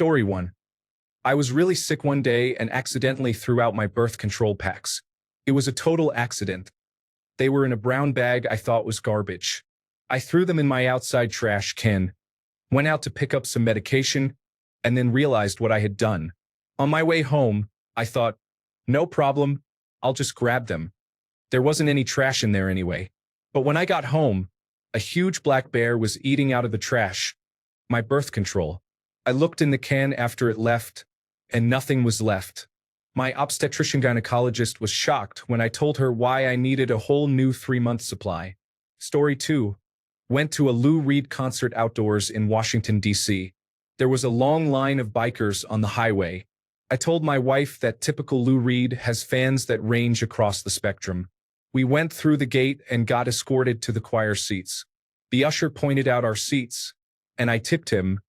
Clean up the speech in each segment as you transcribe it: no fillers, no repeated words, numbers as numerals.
Story 1. I was really sick one day and accidentally threw out my birth control packs. It was a total accident. They were in a brown bag I thought was garbage. I threw them in my outside trash can, went out to pick up some medication, and then realized what I had done. On my way home, I thought, no problem, I'll just grab them. There wasn't any trash in there anyway. But when I got home, a huge black bear was eating out of the trash. My birth control. I looked in the can after it left, and nothing was left. My obstetrician gynecologist was shocked when I told her why I needed a whole new 3-month supply. Story 2. Went to a Lou Reed concert outdoors in Washington, D.C. There was a long line of bikers on the highway. I told my wife that typical Lou Reed has fans that range across the spectrum. We went through the gate and got escorted to the choir seats. The usher pointed out our seats, and I tipped him,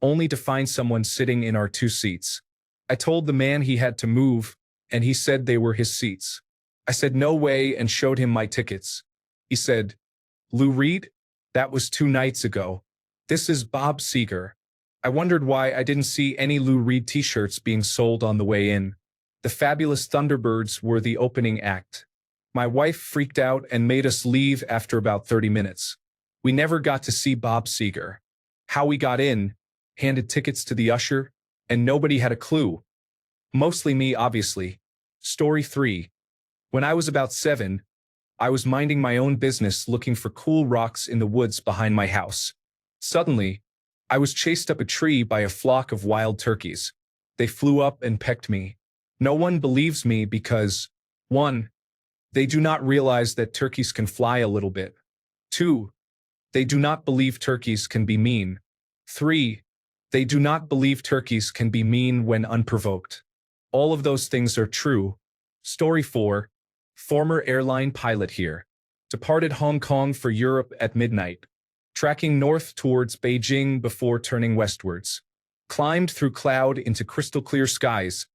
only to find someone sitting in our 2 seats. I told the man he had to move, and he said they were his seats. I said no way and showed him my tickets. He said, Lou Reed? That was 2 nights ago. This is Bob Seger. I wondered why I didn't see any Lou Reed t-shirts being sold on the way in. The Fabulous Thunderbirds were the opening act. My wife freaked out and made us leave after about 30 minutes. We never got to see Bob Seger. How we got in, handed tickets to the usher, and nobody had a clue. Mostly me, obviously. Story 3. When I was about 7, I was minding my own business looking for cool rocks in the woods behind my house. Suddenly, I was chased up a tree by a flock of wild turkeys. They flew up and pecked me. No one believes me because, 1. They do not realize that turkeys can fly a little bit. 2. They do not believe turkeys can be mean. 3. They do not believe turkeys can be mean when unprovoked. All of those things are true. Story 4. Former airline pilot here. Departed Hong Kong for Europe at midnight. Tracking north towards Beijing before turning westwards. Climbed through cloud into crystal clear skies,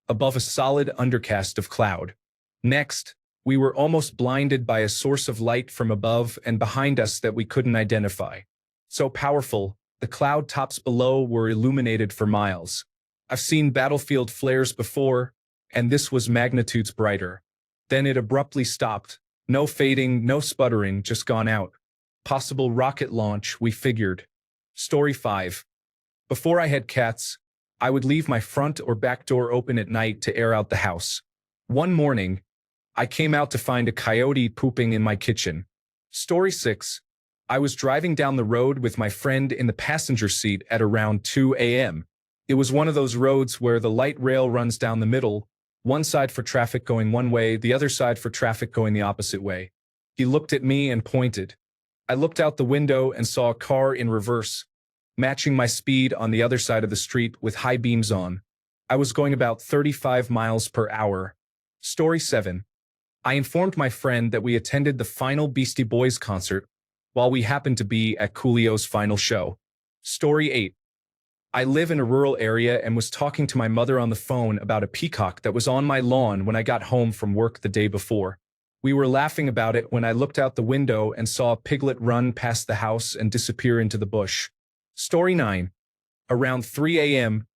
above a solid undercast of cloud. Next, we were almost blinded by a source of light from above and behind us that we couldn't identify. So powerful, the cloud tops below were illuminated for miles. I've seen battlefield flares before, and this was magnitudes brighter. Then it abruptly stopped. No fading, no sputtering, just gone out. Possible rocket launch, we figured. Story 5. Before I had cats, I would leave my front or back door open at night to air out the house. One morning, I came out to find a coyote pooping in my kitchen. Story 6. I was driving down the road with my friend in the passenger seat at around 2 a.m. It was one of those roads where the light rail runs down the middle, one side for traffic going one way, the other side for traffic going the opposite way. He looked at me and pointed. I looked out the window and saw a car in reverse, matching my speed on the other side of the street with high beams on. I was going about 35 miles per hour. Story 7. I informed my friend that we attended the final Beastie Boys concert while we happened to be at Coolio's final show. Story 8. I live in a rural area and was talking to my mother on the phone about a peacock that was on my lawn when I got home from work the day before. We were laughing about it when I looked out the window and saw a piglet run past the house and disappear into the bush. Story 9. Around 3 a.m.,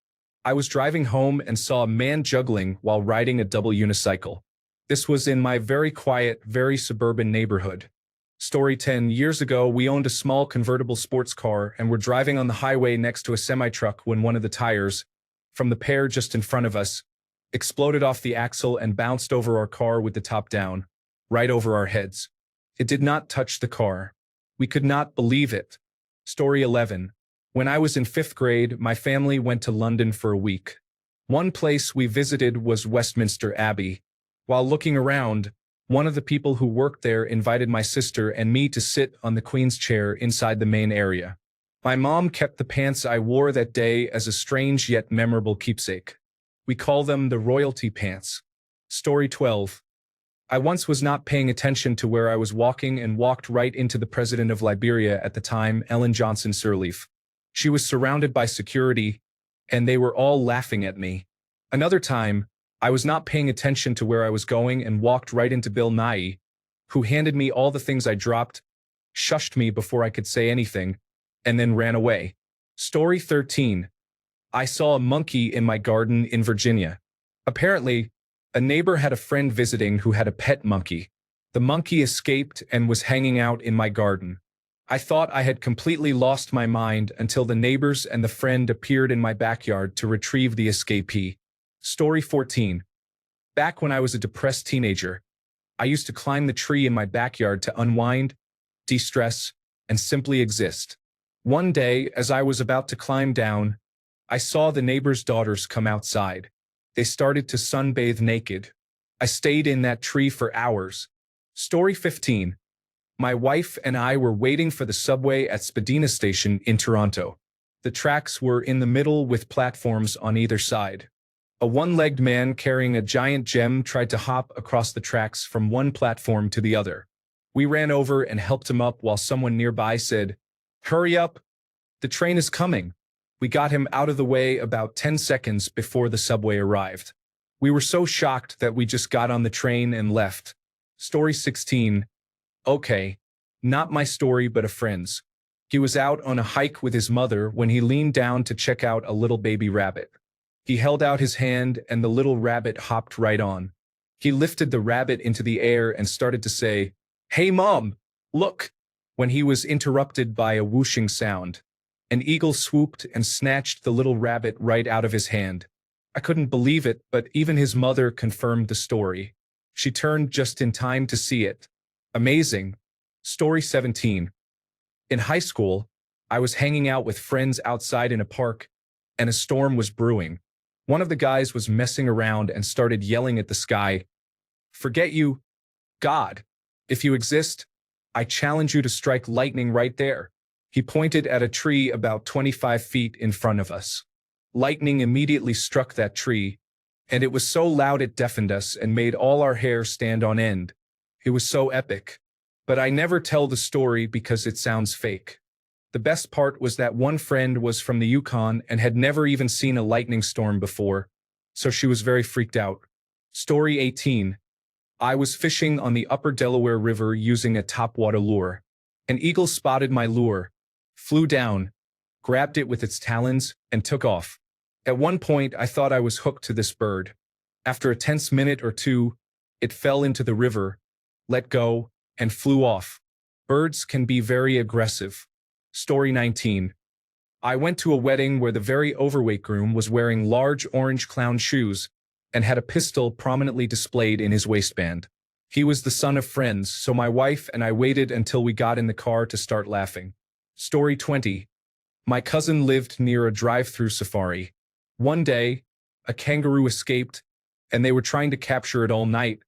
I was driving home and saw a man juggling while riding a double unicycle. This was in my very quiet, very suburban neighborhood. Story 10. Years ago, we owned a small convertible sports car and were driving on the highway next to a semi-truck when one of the tires, from the pair just in front of us, exploded off the axle and bounced over our car with the top down, right over our heads. It did not touch the car. We could not believe it. Story 11. When I was in 5th grade, my family went to London for a week. One place we visited was Westminster Abbey. While looking around, one of the people who worked there invited my sister and me to sit on the Queen's chair inside the main area. My mom kept the pants I wore that day as a strange yet memorable keepsake. We call them the royalty pants. Story 12. I once was not paying attention to where I was walking and walked right into the president of Liberia at the time, Ellen Johnson Sirleaf. She was surrounded by security, and they were all laughing at me. Another time, I was not paying attention to where I was going and walked right into Bill Nye, who handed me all the things I dropped, shushed me before I could say anything, and then ran away. Story 13. I saw a monkey in my garden in Virginia. Apparently, a neighbor had a friend visiting who had a pet monkey. The monkey escaped and was hanging out in my garden. I thought I had completely lost my mind until the neighbors and the friend appeared in my backyard to retrieve the escapee. Story 14. Back when I was a depressed teenager, I used to climb the tree in my backyard to unwind, de-stress, and simply exist. One day, as I was about to climb down, I saw the neighbor's daughters come outside. They started to sunbathe naked. I stayed in that tree for hours. Story 15. My wife and I were waiting for the subway at Spadina Station in Toronto. The tracks were in the middle with platforms on either side. A one-legged man carrying a giant gem tried to hop across the tracks from one platform to the other. We ran over and helped him up while someone nearby said, "Hurry up! The train is coming." We got him out of the way about 10 seconds before the subway arrived. We were so shocked that we just got on the train and left. Story 16. Okay, not my story but a friend's. He was out on a hike with his mother when he leaned down to check out a little baby rabbit. He held out his hand and the little rabbit hopped right on. He lifted the rabbit into the air and started to say, "Hey Mom, look," when he was interrupted by a whooshing sound. An eagle swooped and snatched the little rabbit right out of his hand. I couldn't believe it, but even his mother confirmed the story. She turned just in time to see it. Amazing. Story 17. In high school, I was hanging out with friends outside in a park, and a storm was brewing. One of the guys was messing around and started yelling at the sky, "Forget you, God. If you exist, I challenge you to strike lightning right there." He pointed at a tree about 25 feet in front of us. Lightning immediately struck that tree, and it was so loud it deafened us and made all our hair stand on end. It was so epic. But I never tell the story because it sounds fake. The best part was that one friend was from the Yukon and had never even seen a lightning storm before, so she was very freaked out. Story 18. I was fishing on the upper Delaware River using a topwater lure. An eagle spotted my lure, flew down, grabbed it with its talons, and took off. At one point, I thought I was hooked to this bird. After a tense minute or two, it fell into the river, let go, and flew off. Birds can be very aggressive. Story 19. I went to a wedding where the very overweight groom was wearing large orange clown shoes and had a pistol prominently displayed in his waistband. He was the son of friends, so my wife and I waited until we got in the car to start laughing. Story 20. My cousin lived near a drive-through safari. One day, a kangaroo escaped, and they were trying to capture it all night,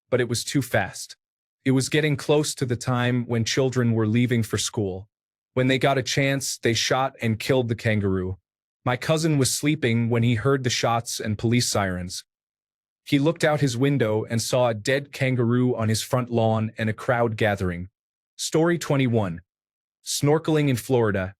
but it was too fast. It was getting close to the time when children were leaving for school. When they got a chance, they shot and killed the kangaroo. My cousin was sleeping when he heard the shots and police sirens. He looked out his window and saw a dead kangaroo on his front lawn and a crowd gathering. Story 21. Snorkeling in Florida,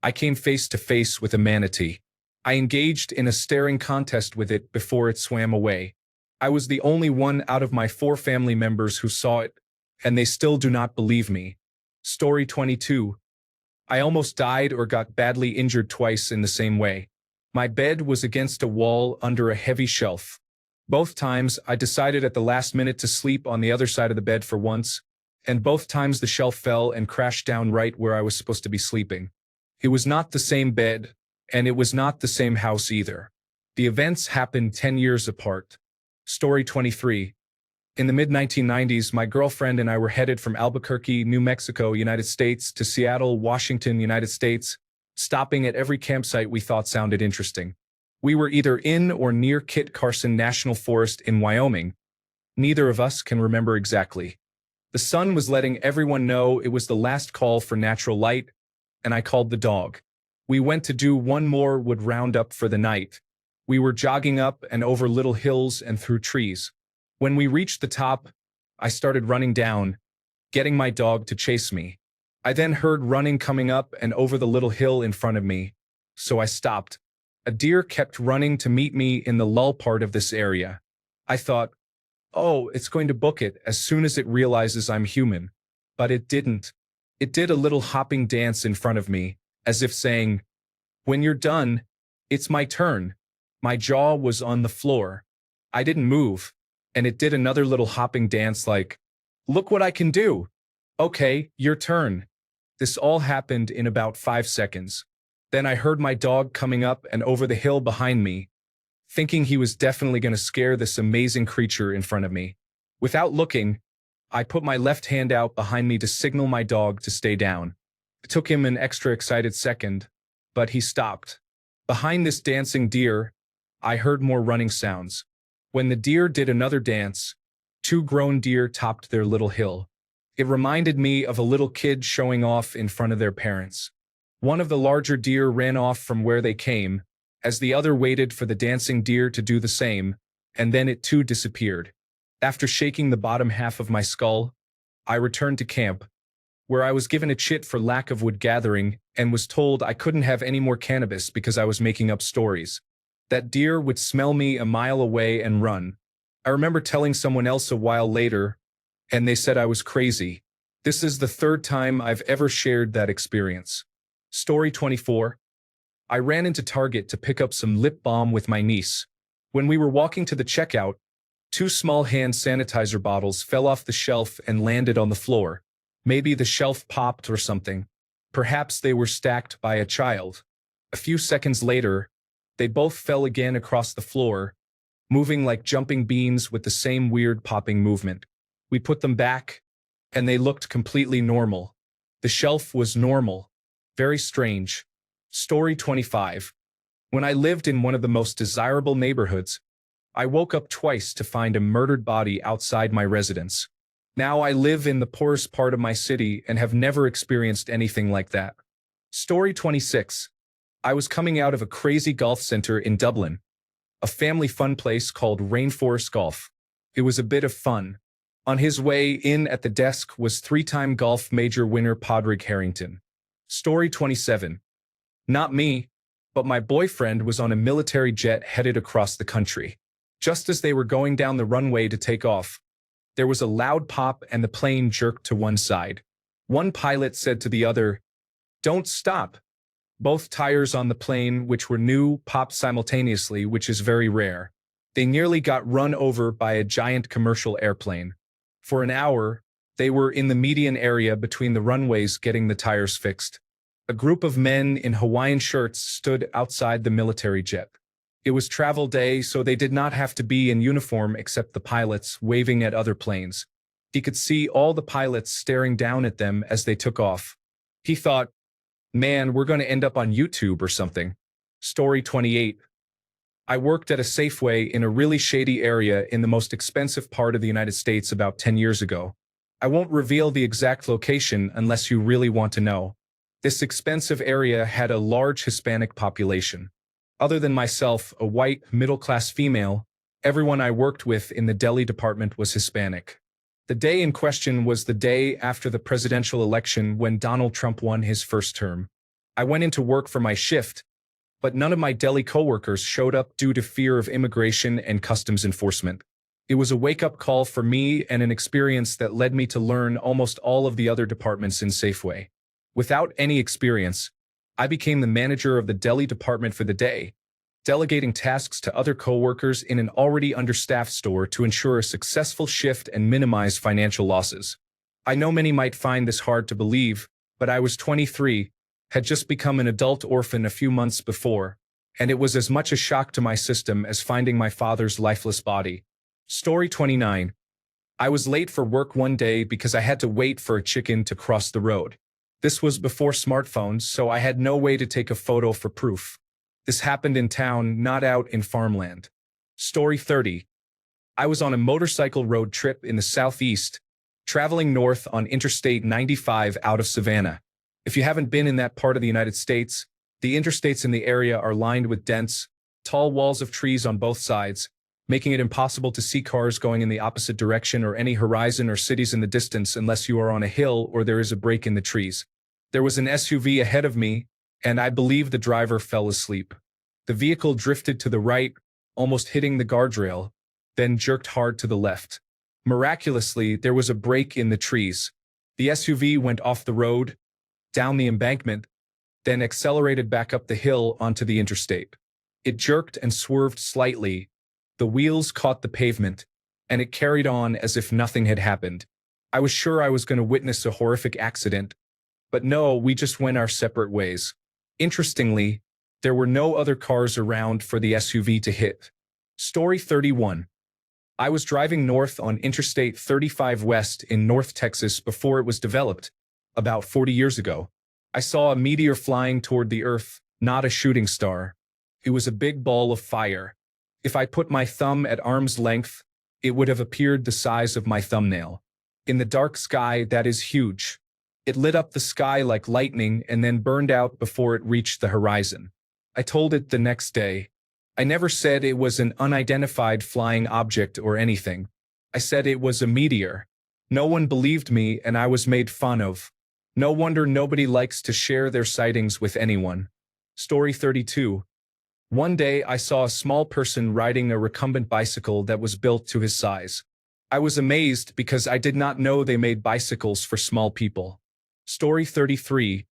I came face to face with a manatee. I engaged in a staring contest with it before it swam away. I was the only one out of my 4 family members who saw it, and they still do not believe me. Story 22. I almost died or got badly injured twice in the same way. My bed was against a wall under a heavy shelf. Both times, I decided at the last minute to sleep on the other side of the bed for once, and both times the shelf fell and crashed down right where I was supposed to be sleeping. It was not the same bed, and it was not the same house either. The events happened 10 years apart. Story 23. In the mid-1990s, my girlfriend and I were headed from Albuquerque, New Mexico, United States, to Seattle, Washington, United States, stopping at every campsite we thought sounded interesting. We were either in or near Kit Carson National Forest in Wyoming. Neither of us can remember exactly. The sun was letting everyone know it was the last call for natural light, and I called the dog. We went to do one more wood roundup for the night. We were jogging up and over little hills and through trees. When we reached the top, I started running down, getting my dog to chase me. I then heard running coming up and over the little hill in front of me, so I stopped. A deer kept running to meet me in the lull part of this area. I thought, oh, it's going to book it as soon as it realizes I'm human. But it didn't. It did a little hopping dance in front of me, as if saying, when you're done, It's my turn. My jaw was on the floor. I didn't move, and it did another little hopping dance like, look what I can do. Okay, your turn. This all happened in about 5 seconds. Then I heard my dog coming up and over the hill behind me, thinking he was definitely going to scare this amazing creature in front of me. Without looking, I put my left hand out behind me to signal my dog to stay down. It took him an extra excited second, but he stopped. Behind this dancing deer, I heard more running sounds. When the deer did another dance, two grown deer topped their little hill. It reminded me of a little kid showing off in front of their parents. One of the larger deer ran off from where they came, as the other waited for the dancing deer to do the same, and then it too disappeared. After shaking the bottom half of my skull, I returned to camp, where I was given a chit for lack of wood gathering and was told I couldn't have any more cannabis because I was making up stories. That deer would smell me a mile away and run. I remember telling someone else a while later, and they said I was crazy. This is the third time I've ever shared that experience. Story 24. I ran into Target to pick up some lip balm with my niece. When we were walking to the checkout, two small hand sanitizer bottles fell off the shelf and landed on the floor. Maybe the shelf popped or something. Perhaps they were stacked by a child. A few seconds later, they both fell again across the floor, moving like jumping beans with the same weird popping movement. We put them back, and they looked completely normal. The shelf was normal. Very strange. Story 25. When I lived in one of the most desirable neighborhoods, I woke up twice to find a murdered body outside my residence. Now I live in the poorest part of my city and have never experienced anything like that. Story 26. I was coming out of a crazy golf center in Dublin, a family fun place called Rainforest Golf. It was a bit of fun. On his way in at the desk was three-time golf major winner Padraig Harrington. Story 27. Not me, but my boyfriend was on a military jet headed across the country. Just as they were going down the runway to take off, there was a loud pop and the plane jerked to one side. One pilot said to the other, "Don't stop." Both tires on the plane, which were new, popped simultaneously, which is very rare. They nearly got run over by a giant commercial airplane. For an hour, they were in the median area between the runways getting the tires fixed. A group of men in Hawaiian shirts stood outside the military jet. It was travel day, so they did not have to be in uniform except the pilots, waving at other planes. He could see all the pilots staring down at them as they took off. He thought, man, we're going to end up on YouTube or something. Story 28. I worked at a Safeway in a really shady area in the most expensive part of the United States about 10 years ago. I won't reveal the exact location unless you really want to know. This expensive area had a large Hispanic population. Other than myself, a white, middle-class female, everyone I worked with in the deli department was Hispanic. The day in question was the day after the presidential election when Donald Trump won his first term. I went into work for my shift, but none of my deli coworkers showed up due to fear of immigration and customs enforcement. It was a wake-up call for me and an experience that led me to learn almost all of the other departments in Safeway. Without any experience, I became the manager of the deli department for the day, delegating tasks to other coworkers in an already understaffed store to ensure a successful shift and minimize financial losses. I know many might find this hard to believe, but I was 23, had just become an adult orphan a few months before, and it was as much a shock to my system as finding my father's lifeless body. Story 29. I was late for work one day because I had to wait for a chicken to cross the road. This was before smartphones, so I had no way to take a photo for proof. This happened in town, not out in farmland. Story 30. I was on a motorcycle road trip in the southeast, traveling north on Interstate 95 out of Savannah. If you haven't been in that part of the United States, the interstates in the area are lined with dense, tall walls of trees on both sides, making it impossible to see cars going in the opposite direction or any horizon or cities in the distance unless you are on a hill or there is a break in the trees. There was an SUV ahead of me, and I believe the driver fell asleep. The vehicle drifted to the right, almost hitting the guardrail, then jerked hard to the left. Miraculously, there was a break in the trees. The SUV went off the road, down the embankment, then accelerated back up the hill onto the interstate. It jerked and swerved slightly. The wheels caught the pavement, and it carried on as if nothing had happened. I was sure I was going to witness a horrific accident, but no, we just went our separate ways. Interestingly, there were no other cars around for the SUV to hit. Story 31. I was driving north on Interstate 35 West in North Texas before it was developed, about 40 years ago. I saw a meteor flying toward the Earth, not a shooting star. It was a big ball of fire. If I put my thumb at arm's length, it would have appeared the size of my thumbnail. In the dark sky, that is huge. It lit up the sky like lightning and then burned out before it reached the horizon. I told it the next day. I never said it was an unidentified flying object or anything. I said it was a meteor. No one believed me and I was made fun of. No wonder nobody likes to share their sightings with anyone. Story 32. One day I saw a small person riding a recumbent bicycle that was built to his size. I was amazed because I did not know they made bicycles for small people. Story 33.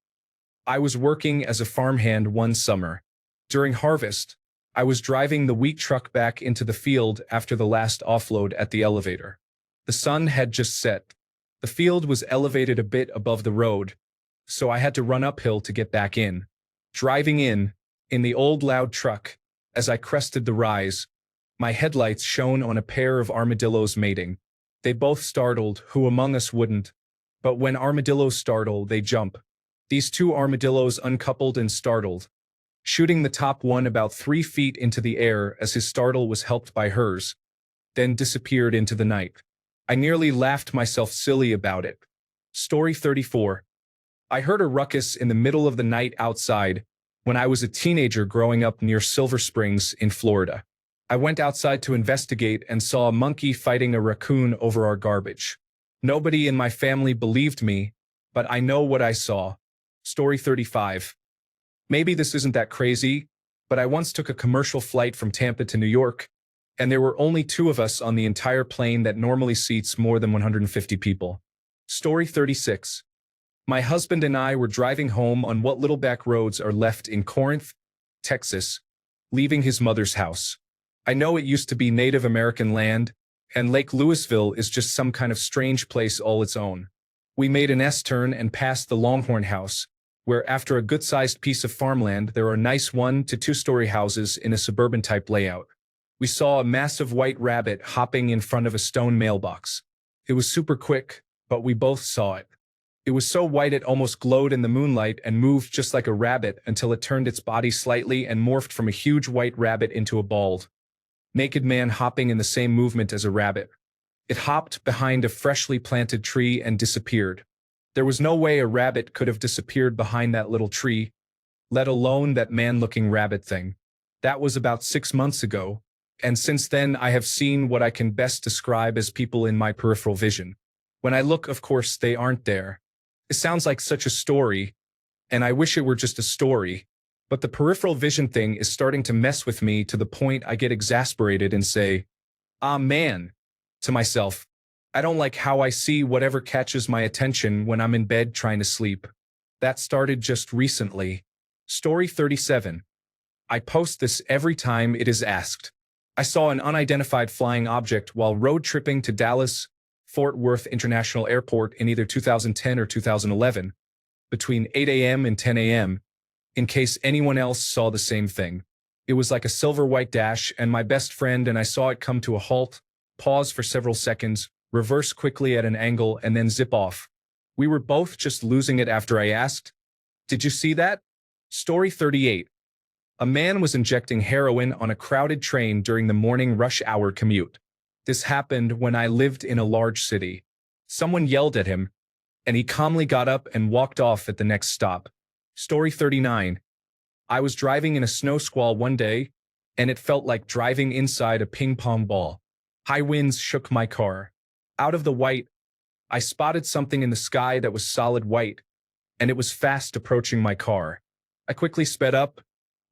I was working as a farmhand one summer. During harvest, I was driving the wheat truck back into the field after the last offload at the elevator. The sun had just set. The field was elevated a bit above the road, so I had to run uphill to get back in. Driving in the old loud truck, as I crested the rise, my headlights shone on a pair of armadillos mating. They both startled, who among us wouldn't? But when armadillos startle, they jump. These two armadillos uncoupled and startled, shooting the top one about 3 feet into the air as his startle was helped by hers, then disappeared into the night. I nearly laughed myself silly about it. Story 34. I heard a ruckus in the middle of the night outside when I was a teenager growing up near Silver Springs in Florida. I went outside to investigate and saw a monkey fighting a raccoon over our garbage. Nobody in my family believed me, but I know what I saw. Story 35. Maybe this isn't that crazy, but I once took a commercial flight from Tampa to New York, and there were only 2 of us on the entire plane that normally seats more than 150 people. Story 36. My husband and I were driving home on what little back roads are left in Corinth, Texas, leaving his mother's house. I know it used to be Native American land, and Lake Louisville is just some kind of strange place all its own. We made an S-turn and passed the Longhorn House, where after a good-sized piece of farmland there are nice 1- to 2-story houses in a suburban-type layout. We saw a massive white rabbit hopping in front of a stone mailbox. It was super quick, but we both saw it. It was so white it almost glowed in the moonlight and moved just like a rabbit until it turned its body slightly and morphed from a huge white rabbit into a bald, naked man hopping in the same movement as a rabbit. It hopped behind a freshly planted tree and disappeared. There was no way a rabbit could have disappeared behind that little tree, let alone that man-looking rabbit thing. That was about 6 months ago, and since then I have seen what I can best describe as people in my peripheral vision. When I look, of course, they aren't there. It sounds like such a story, and I wish it were just a story, but the peripheral vision thing is starting to mess with me to the point I get exasperated and say, "Ah, man," to myself. I don't like how I see whatever catches my attention when I'm in bed trying to sleep. That started just recently. Story 37. I post this every time it is asked. I saw an unidentified flying object while road tripping to Dallas Fort Worth International Airport in either 2010 or 2011, between 8 a.m. and 10 a.m., in case anyone else saw the same thing. It was like a silver-white dash, and my best friend and I saw it come to a halt, pause for several seconds, reverse quickly at an angle, and then zip off. We were both just losing it after I asked, "Did you see that?" Story 38. A man was injecting heroin on a crowded train during the morning rush hour commute. This happened when I lived in a large city. Someone yelled at him, and he calmly got up and walked off at the next stop. Story 39. I was driving in a snow squall one day, and it felt like driving inside a ping-pong ball. High winds shook my car. Out of the white, I spotted something in the sky that was solid white, and it was fast approaching my car. I quickly sped up,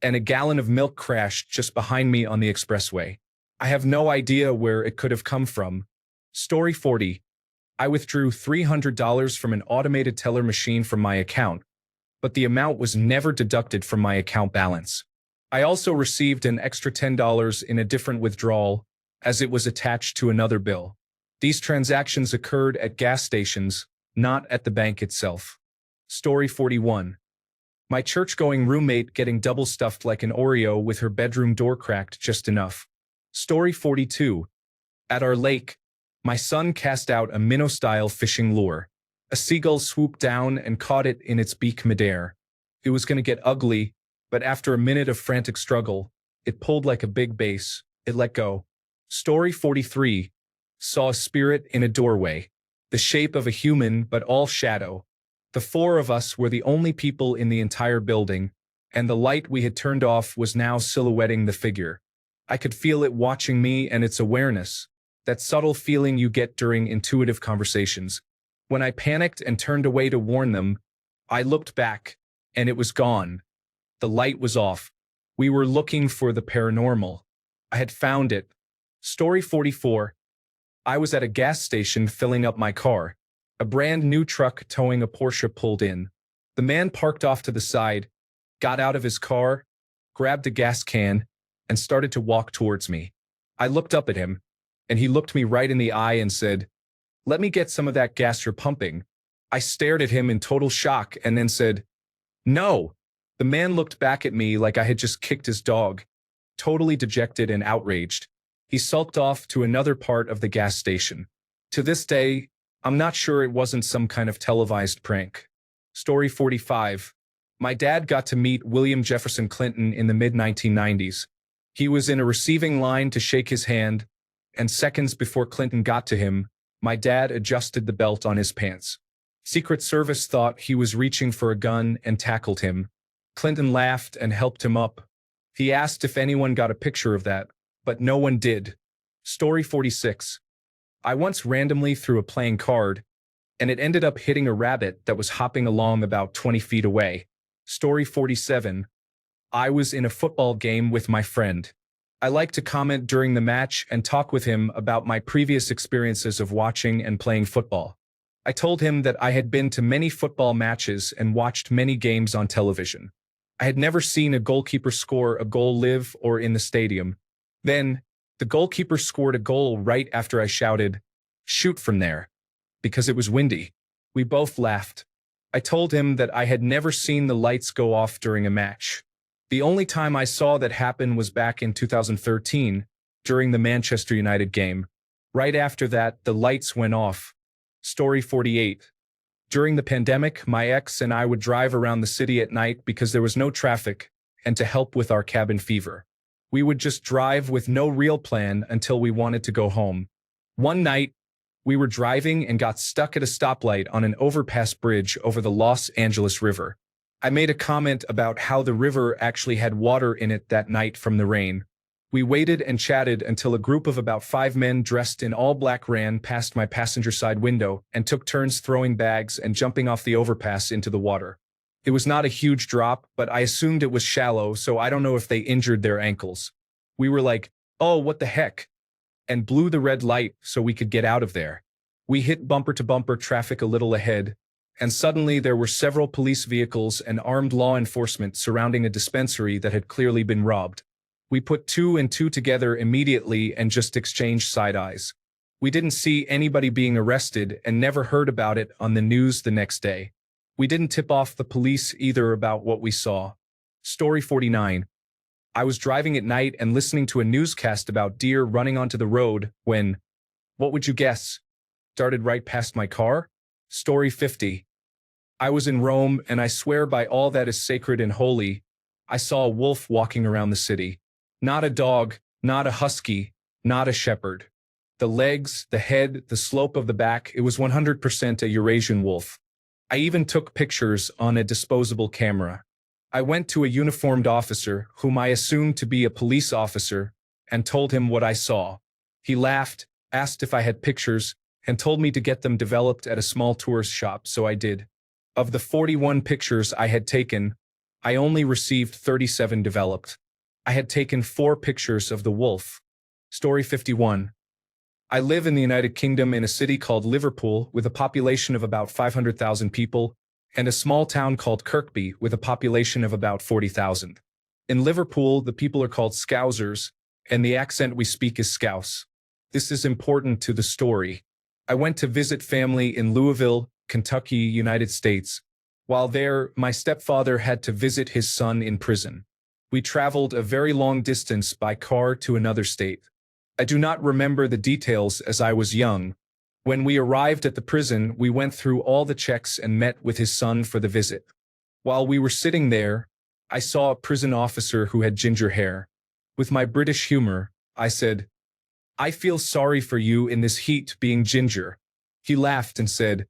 and a gallon of milk crashed just behind me on the expressway. I have no idea where it could have come from. Story 40. I withdrew $300 from an automated teller machine from my account, but the amount was never deducted from my account balance. I also received an extra $10 in a different withdrawal, as it was attached to another bill. These transactions occurred at gas stations, not at the bank itself. Story 41. My church-going roommate getting double-stuffed like an Oreo with her bedroom door cracked just enough. Story 42. At our lake, my son cast out a minnow-style fishing lure. A seagull swooped down and caught it in its beak midair. It was going to get ugly, but after a minute of frantic struggle, it pulled like a big bass. It let go. Story 43. Saw a spirit in a doorway. The shape of a human, but all shadow. The four of us were the only people in the entire building, and the light we had turned off was now silhouetting the figure. I could feel it watching me and its awareness, that subtle feeling you get during intuitive conversations. When I panicked and turned away to warn them, I looked back, and it was gone. The light was off. We were looking for the paranormal. I had found it. Story 44. I was at a gas station filling up my car. A brand new truck towing a Porsche pulled in. The man parked off to the side, got out of his car, grabbed a gas can, and started to walk towards me. I looked up at him, and he looked me right in the eye and said, "Let me get some of that gas you're pumping." I stared at him in total shock and then said, "No." The man looked back at me like I had just kicked his dog, totally dejected and outraged. He sulked off to another part of the gas station. To this day, I'm not sure it wasn't some kind of televised prank. Story 45. My dad got to meet William Jefferson Clinton in the mid-1990s. He was in a receiving line to shake his hand, and seconds before Clinton got to him, my dad adjusted the belt on his pants. Secret Service thought he was reaching for a gun and tackled him. Clinton laughed and helped him up. He asked if anyone got a picture of that, but no one did. Story 46. I once randomly threw a playing card, and it ended up hitting a rabbit that was hopping along about 20 feet away. Story 47. I was in a football game with my friend. I like to comment during the match and talk with him about my previous experiences of watching and playing football. I told him that I had been to many football matches and watched many games on television. I had never seen a goalkeeper score a goal live or in the stadium. Then, the goalkeeper scored a goal right after I shouted, "Shoot from there," because it was windy. We both laughed. I told him that I had never seen the lights go off during a match. The only time I saw that happen was back in 2013, during the Manchester United game. Right after that, the lights went off. Story 48. During the pandemic, my ex and I would drive around the city at night because there was no traffic, and to help with our cabin fever. We would just drive with no real plan until we wanted to go home. One night, we were driving and got stuck at a stoplight on an overpass bridge over the Los Angeles River. I made a comment about how the river actually had water in it that night from the rain. We waited and chatted until a group of about 5 men dressed in all black ran past my passenger side window and took turns throwing bags and jumping off the overpass into the water. It was not a huge drop, but I assumed it was shallow, so I don't know if they injured their ankles. We were like, "Oh, what the heck?" and blew the red light so we could get out of there. We hit bumper-to-bumper traffic a little ahead, and suddenly there were several police vehicles and armed law enforcement surrounding a dispensary that had clearly been robbed. We put 2 and 2 together immediately and just exchanged side eyes. We didn't see anybody being arrested and never heard about it on the news the next day. We didn't tip off the police either about what we saw. Story 49. I was driving at night and listening to a newscast about deer running onto the road when, what would you guess, darted right past my car? Story 50. I was in Rome, and I swear by all that is sacred and holy, I saw a wolf walking around the city. Not a dog, not a husky, not a shepherd. The legs, the head, the slope of the back, it was 100% a Eurasian wolf. I even took pictures on a disposable camera. I went to a uniformed officer, whom I assumed to be a police officer, and told him what I saw. He laughed, asked if I had pictures, and told me to get them developed at a small tourist shop, so I did. Of the 41 pictures I had taken, I only received 37 developed. I had taken 4 pictures of the wolf. Story 51. I live in the United Kingdom in a city called Liverpool with a population of about 500,000 people and a small town called Kirkby with a population of about 40,000. In Liverpool, the people are called Scousers, and the accent we speak is Scouse. This is important to the story. I went to visit family in Louisville, Kentucky, United States. While there, my stepfather had to visit his son in prison. We traveled a very long distance by car to another state. I do not remember the details as I was young. When we arrived at the prison, we went through all the checks and met with his son for the visit. While we were sitting there, I saw a prison officer who had ginger hair. With my British humor, I said, "I feel sorry for you in this heat being ginger." He laughed and said,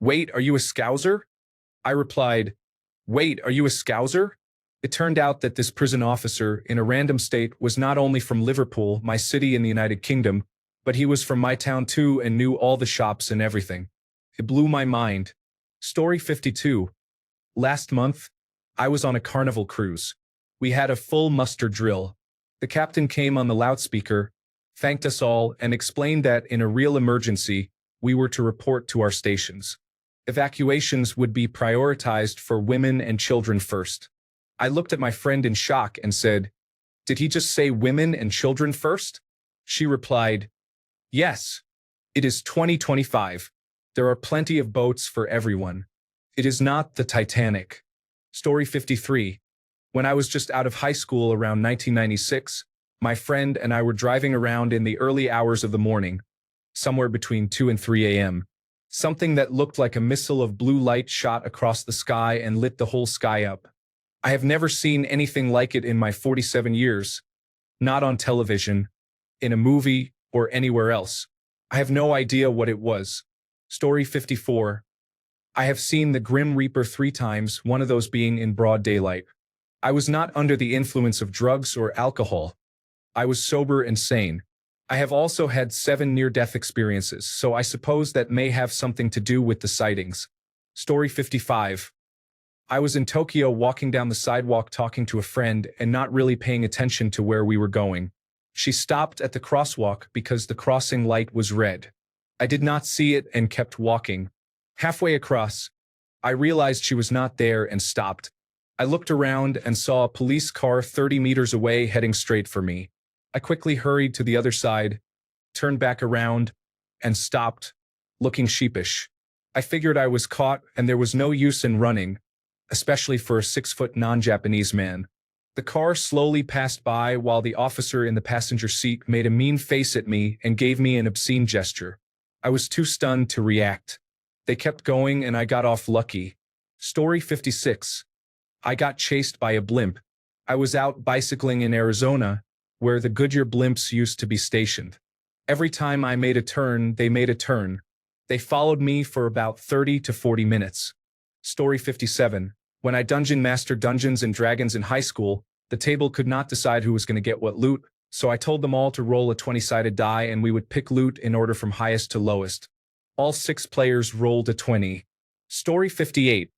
"Wait, are you a Scouser?" I replied, "Wait, are you a Scouser?" It turned out that this prison officer in a random state was not only from Liverpool, my city in the United Kingdom, but he was from my town too and knew all the shops and everything. It blew my mind. Story 52. Last month, I was on a carnival cruise. We had a full muster drill. The captain came on the loudspeaker, thanked us all, and explained that in a real emergency, we were to report to our stations. Evacuations would be prioritized for women and children first. I looked at my friend in shock and said, "Did he just say women and children first?" She replied, "Yes. It is 2025. There are plenty of boats for everyone. It is not the Titanic." Story 53. When I was just out of high school around 1996, my friend and I were driving around in the early hours of the morning, somewhere between 2 and 3 a.m. Something that looked like a missile of blue light shot across the sky and lit the whole sky up. I have never seen anything like it in my 47 years. Not on television, in a movie, or anywhere else. I have no idea what it was. Story 54. I have seen the Grim Reaper 3 times, one of those being in broad daylight. I was not under the influence of drugs or alcohol. I was sober and sane. I have also had 7 near-death experiences, so I suppose that may have something to do with the sightings. Story 55. I was in Tokyo walking down the sidewalk talking to a friend and not really paying attention to where we were going. She stopped at the crosswalk because the crossing light was red. I did not see it and kept walking. Halfway across, I realized she was not there and stopped. I looked around and saw a police car 30 meters away heading straight for me. I quickly hurried to the other side, turned back around, and stopped, looking sheepish. I figured I was caught and there was no use in running, especially for a 6-foot non-Japanese man. The car slowly passed by while the officer in the passenger seat made a mean face at me and gave me an obscene gesture. I was too stunned to react. They kept going and I got off lucky. Story 56. I got chased by a blimp. I was out bicycling in Arizona, where the Goodyear blimps used to be stationed. Every time I made a turn, they made a turn. They followed me for about 30 to 40 minutes. Story 57. When I dungeon mastered Dungeons and Dragons in high school, the table could not decide who was going to get what loot, so I told them all to roll a 20-sided die and we would pick loot in order from highest to lowest. All 6 players rolled a 20. Story 58.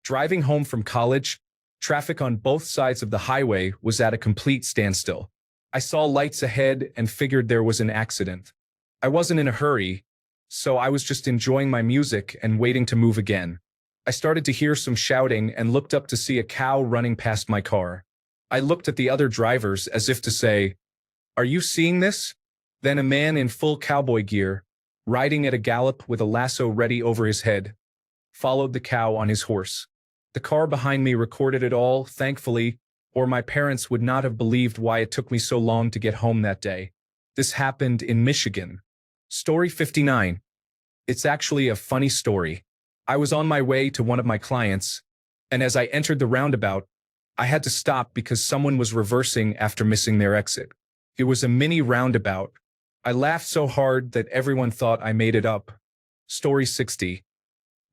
Driving home from college, traffic on both sides of the highway was at a complete standstill. I saw lights ahead and figured there was an accident. I wasn't in a hurry, so I was just enjoying my music and waiting to move again. I started to hear some shouting and looked up to see a cow running past my car. I looked at the other drivers as if to say, "Are you seeing this?" Then a man in full cowboy gear, riding at a gallop with a lasso ready over his head, followed the cow on his horse. The car behind me recorded it all, thankfully, or my parents would not have believed why it took me so long to get home that day. This happened in Michigan. Story 59. It's actually a funny story. I was on my way to one of my clients, and as I entered the roundabout, I had to stop because someone was reversing after missing their exit. It was a mini roundabout. I laughed so hard that everyone thought I made it up. Story 60.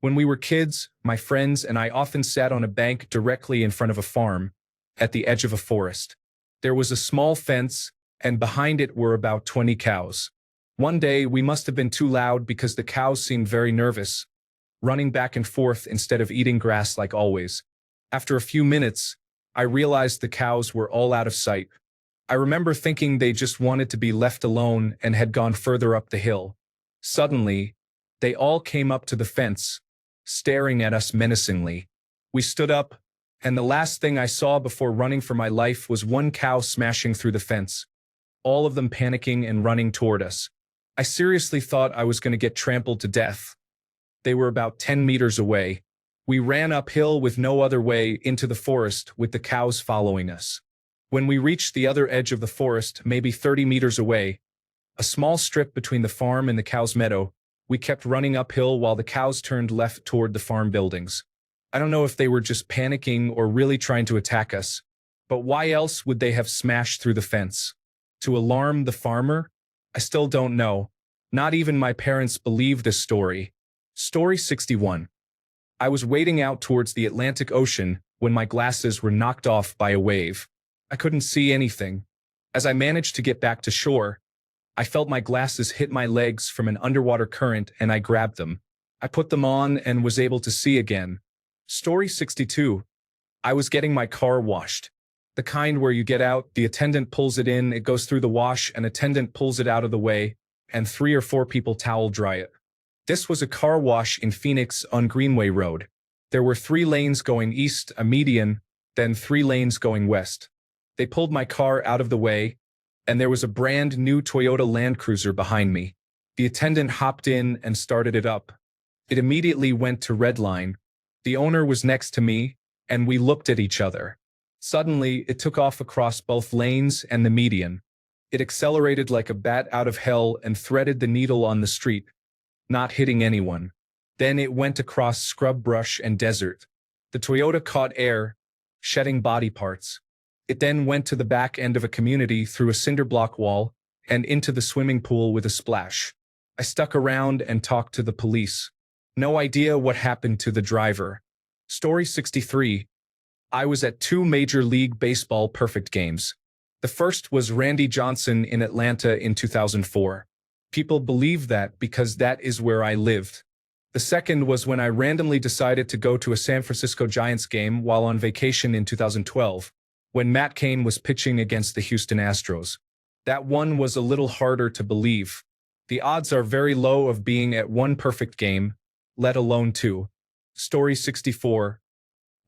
When we were kids, my friends and I often sat on a bank directly in front of a farm, at the edge of a forest. There was a small fence, and behind it were about 20 cows. One day, we must have been too loud because the cows seemed very nervous, running back and forth instead of eating grass like always. After a few minutes, I realized the cows were all out of sight. I remember thinking they just wanted to be left alone and had gone further up the hill. Suddenly, they all came up to the fence, staring at us menacingly. We stood up, And the last thing I saw before running for my life was one cow smashing through the fence, all of them panicking and running toward us. I seriously thought I was going to get trampled to death. They were about 10 meters away. We ran uphill with no other way into the forest with the cows following us. When we reached the other edge of the forest, maybe 30 meters away, a small strip between the farm and the cows' meadow, we kept running uphill while the cows turned left toward the farm buildings. I don't know if they were just panicking or really trying to attack us, but why else would they have smashed through the fence? To alarm the farmer? I still don't know. Not even my parents believe this story. Story 61. I was wading out towards the Atlantic Ocean when my glasses were knocked off by a wave. I couldn't see anything. As I managed to get back to shore, I felt my glasses hit my legs from an underwater current and I grabbed them. I put them on and was able to see again. Story 62. I was getting my car washed. The kind where you get out, the attendant pulls it in, it goes through the wash, an attendant pulls it out of the way, and 3 or 4 people towel dry it. This was a car wash in Phoenix on Greenway Road. There were 3 lanes going east, a median, then 3 lanes going west. They pulled my car out of the way, and there was a brand new Toyota Land Cruiser behind me. The attendant hopped in and started it up. It immediately went to red line. The owner was next to me, and we looked at each other. Suddenly, it took off across both lanes and the median. It accelerated like a bat out of hell and threaded the needle on the street, not hitting anyone. Then it went across scrub brush and desert. The Toyota caught air, shedding body parts. It then went to the back end of a community through a cinder block wall and into the swimming pool with a splash. I stuck around and talked to the police. No idea what happened to the driver. Story 63. I was at 2 Major League Baseball perfect games. The first was Randy Johnson in Atlanta in 2004. People believe that because that is where I lived. The second was when I randomly decided to go to a San Francisco Giants game while on vacation in 2012, when Matt Cain was pitching against the Houston Astros. That one was a little harder to believe. The odds are very low of being at 1 perfect game, let alone 2. Story 64.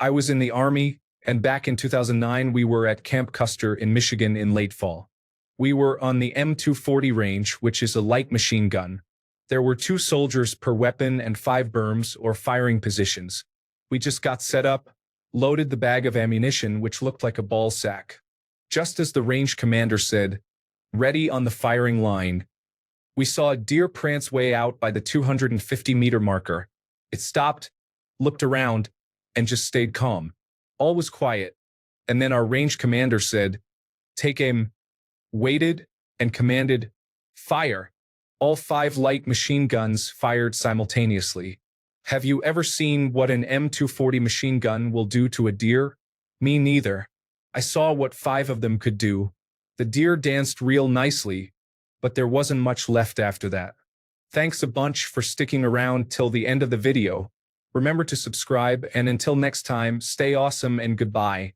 I was in the Army, and back in 2009 we were at Camp Custer in Michigan in late fall. We were on the M240 range, which is a light machine gun. There were 2 soldiers per weapon and 5 berms or firing positions. We just got set up, loaded the bag of ammunition, which looked like a ball sack. Just as the range commander said, "Ready on the firing line," we saw a deer prance way out by the 250-meter marker. It stopped, looked around, and just stayed calm. All was quiet, and then our range commander said, "Take aim," waited, and commanded, "Fire." All 5 light machine guns fired simultaneously. Have you ever seen what an M240 machine gun will do to a deer? Me neither. I saw what 5 of them could do. The deer danced real nicely, but there wasn't much left after that. Thanks a bunch for sticking around till the end of the video. Remember to subscribe, and until next time, stay awesome and goodbye.